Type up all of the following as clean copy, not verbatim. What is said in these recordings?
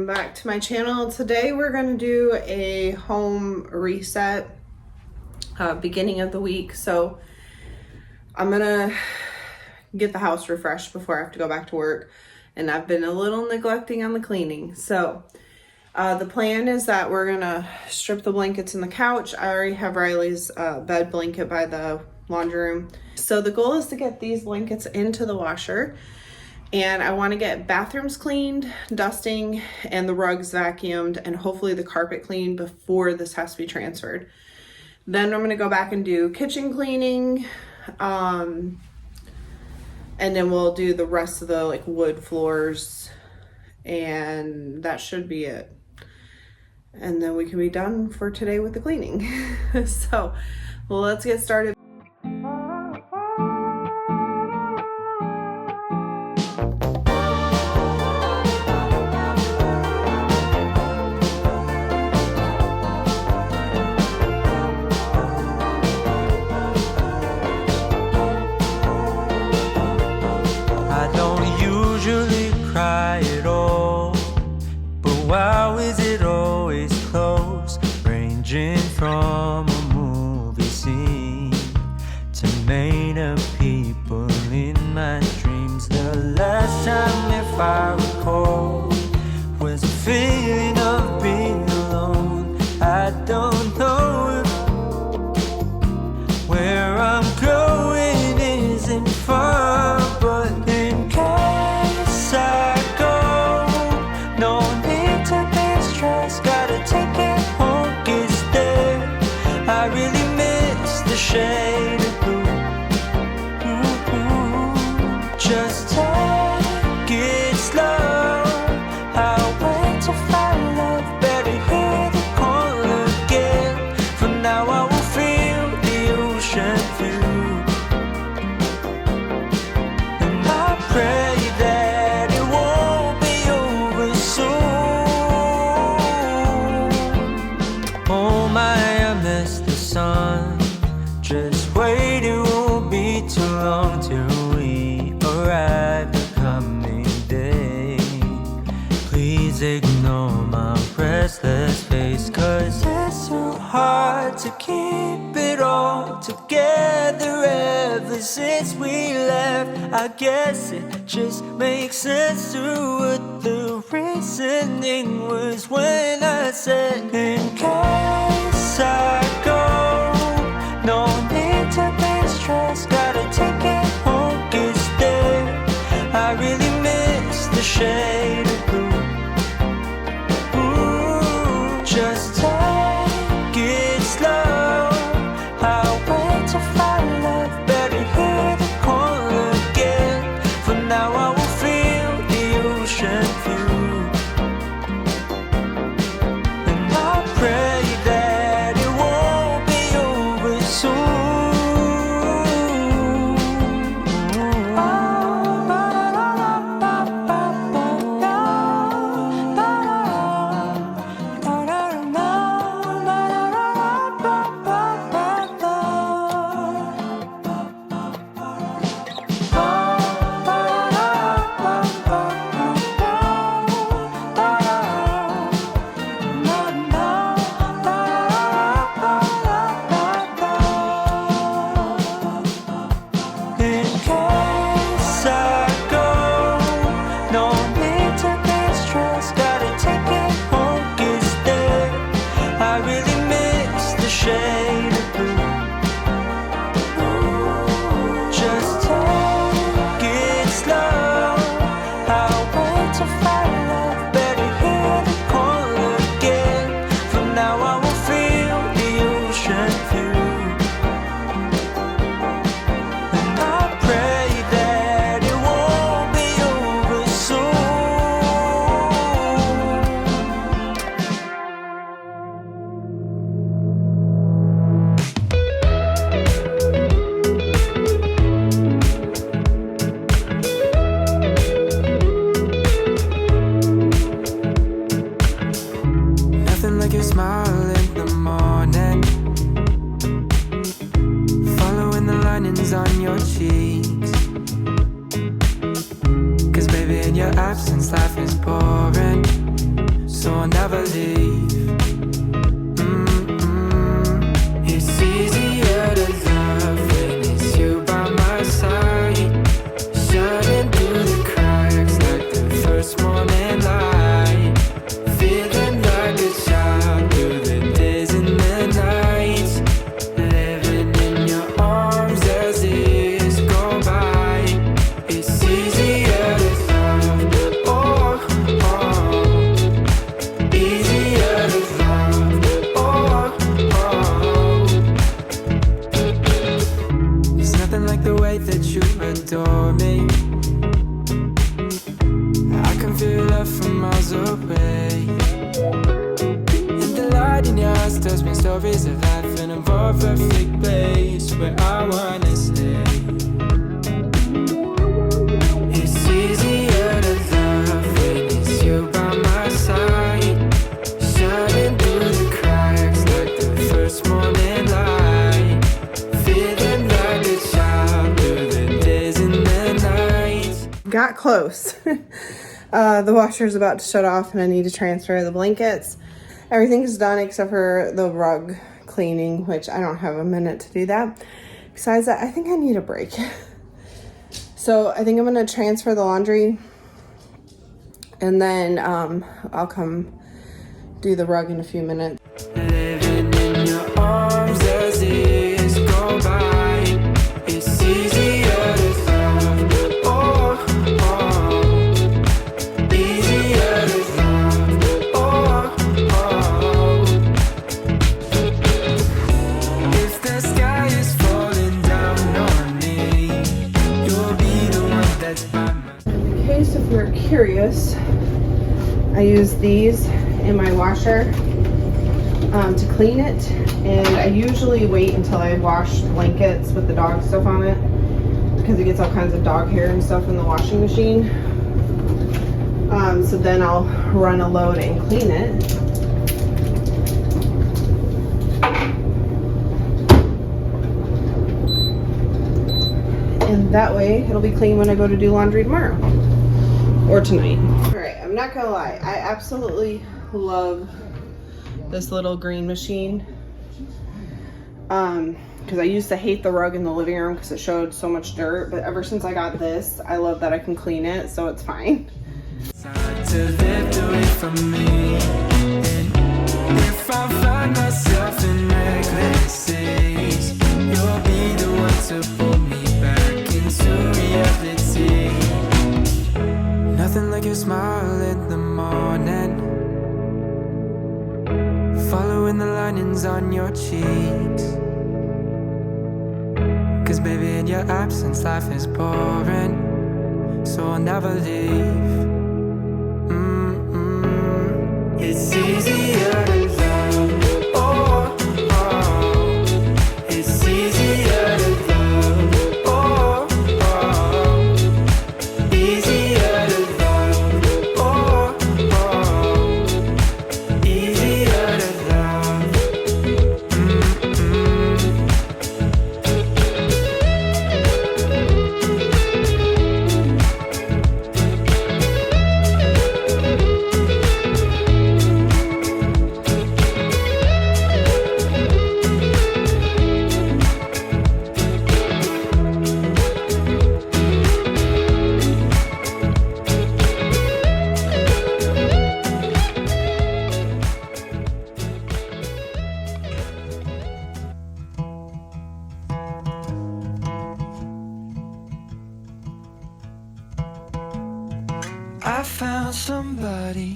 welcome back to my channel. Today we're going to do a home reset beginning of the week. So I'm going to get the house refreshed before I have to go back to work, and I've been a little neglecting on the cleaning. So the plan is that we're going to strip the blankets in the couch. I already have Riley's bed blanket by the laundry room. So the goal is to get these blankets into the washer. And I want to get bathrooms cleaned, dusting, and the rugs vacuumed, and hopefully the carpet cleaned before this has to be transferred. Then I'm going to go back and do kitchen cleaning, and then we'll do the rest of the wood floors, and that should be it. And then we can be done for today with the cleaning. So, well, let's get started. From a movie scene to made of people in my dreams. The last time, if I recall, was a feeling of being alone. I don't know if where I'm going isn't far, but in case I go, no need to be stressed. Gotta take it home. I really miss the shade of blue. Just take it slow. I'll wait to find love. Better hear the call again. For now I will feel the ocean view, and I pray that it won't be over soon. Oh my, I miss the sun. Just wait, it won't be too long till we arrive the coming day. Please ignore my restless face, 'cause it's so hard to keep it all together ever since we left. I guess it just makes sense to what the reasoning was when I said, in case I go, no need to be stressed. Gotta take it home, gets there. I really miss the shade of blue. Just take it slow. I'll wait to find love. Better hear the call again. For now I will feel the ocean view, and I pray that it won't be over soon. your absence, life is boring. adore me. I can feel love from miles away. And the light in your eyes tells me stories of life in a more perfect place where I wanna stay. It's easier to love when it's you by my side, shining through the cracks like the first morning light, feeling like a child through the days and the nights. Got close. The washer's about to shut off and I need to transfer the blankets. Everything's done except for the rug cleaning, which I don't have a minute to do that. Besides that, I think I need a break. So I think I'm gonna transfer the laundry and then I'll come do the rug in a few minutes. Living in your arms as years go by, it's easier to love. Oh, oh, easier to love. Oh, oh. If the sky is falling down on me, you'll be the one that's by my. In case if you're curious, I use these in my washer to clean it, and I usually wait until I wash blankets with the dog stuff on it because it gets all kinds of dog hair and stuff in the washing machine. So then I'll run a load and clean it. And that way it'll be clean when I go to do laundry tomorrow or tonight. All right, I'm not gonna lie, I absolutely love this little green machine. Because I used to hate the rug in the living room because it showed so much dirt, but ever since I got this, I love that I can clean it, so it's fine. Time to live away from me. And if I find myself in reckless days, you'll be the one to pull me back into reality. Nothing like your smile in the morning, following the linings on your cheeks. Cause baby, in your absence, life is boring, so I'll never leave. It's easier to love. Oh, oh. It's easier to love. Oh, oh. Easier to love. Oh, oh. Easier to love. I found somebody,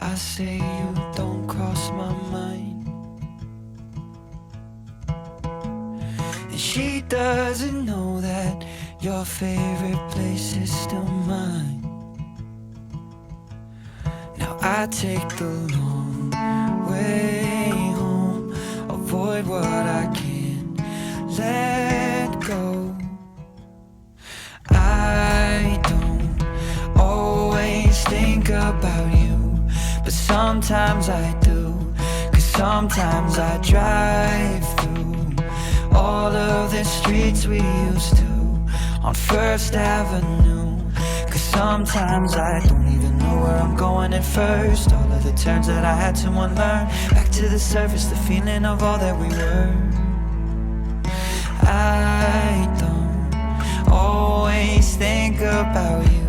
I say you don't cross my mind. And she doesn't know that your favorite place is still mine. Now I take the long way home, avoid what I can't let go. I don't always think about you, but sometimes I do. Cause sometimes I drive through all of the streets we used to on First Avenue. Cause sometimes I don't even know where I'm going at first. All of the turns that I had to unlearn, back to the surface, the feeling of all that we were. I don't always think about you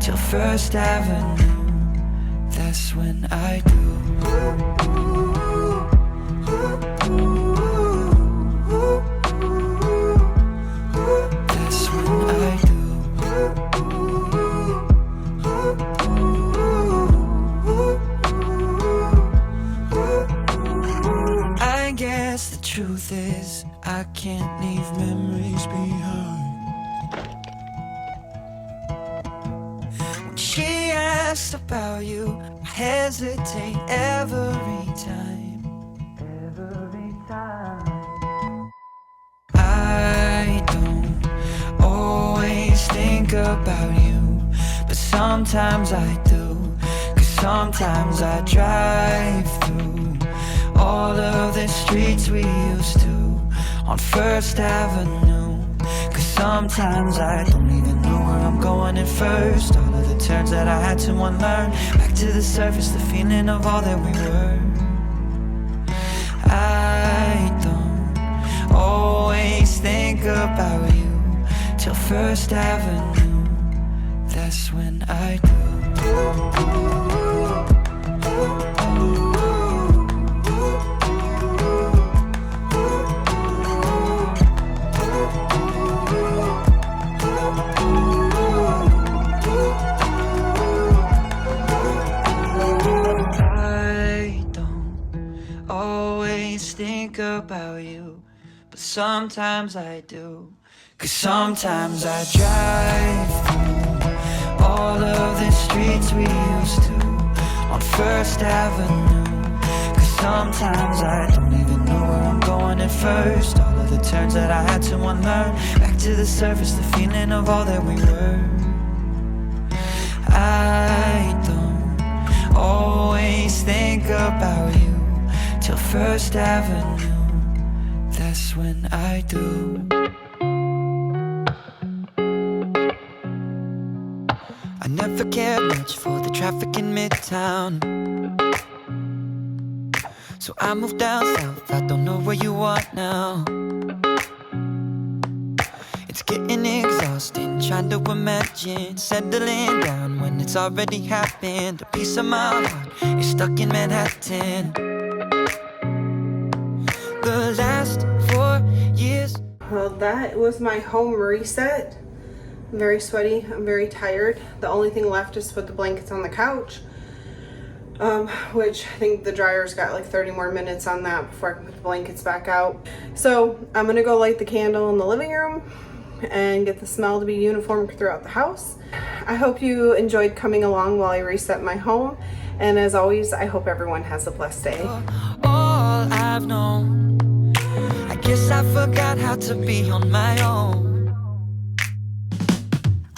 till First Avenue, that's when I do. That's when I do. I guess the truth is I can't leave memories behind. best about you. I hesitate every time. Every time. I don't always think about you, but sometimes I do. 'Cause sometimes I drive through all of the streets we used to on First Avenue. 'Cause sometimes I don't even know where I'm going at first. All of the turns that I had to unlearn. Back to the surface, the feeling of all that we were. I don't always think about you till First Avenue. That's when I do. Think about you, but sometimes I do. 'Cause sometimes I drive through all of the streets we used to on First Avenue. 'Cause sometimes I don't even know where I'm going at first. All of the turns that I had to unlearn. Back to the surface, the feeling of all that we were. I don't always think about you till First Avenue. That's when I do. I never cared much for the traffic in Midtown, so I moved down south. I don't know where you are now. It's getting exhausting trying to imagine settling down when it's already happened. A piece of my heart is stuck in Manhattan. The last 4 years. Well, that was my home reset. I'm very sweaty. I'm very tired. The only thing left is to put the blankets on the couch, which I think the dryer's got like 30 more minutes on that before I can put the blankets back out. So I'm gonna go light the candle in the living room and get the smell to be uniform throughout the house. I hope you enjoyed coming along while I reset my home. And as always, I hope everyone has a blessed day. All I've known, I guess I forgot how to be on my own.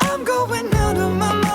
I'm going out of my mind.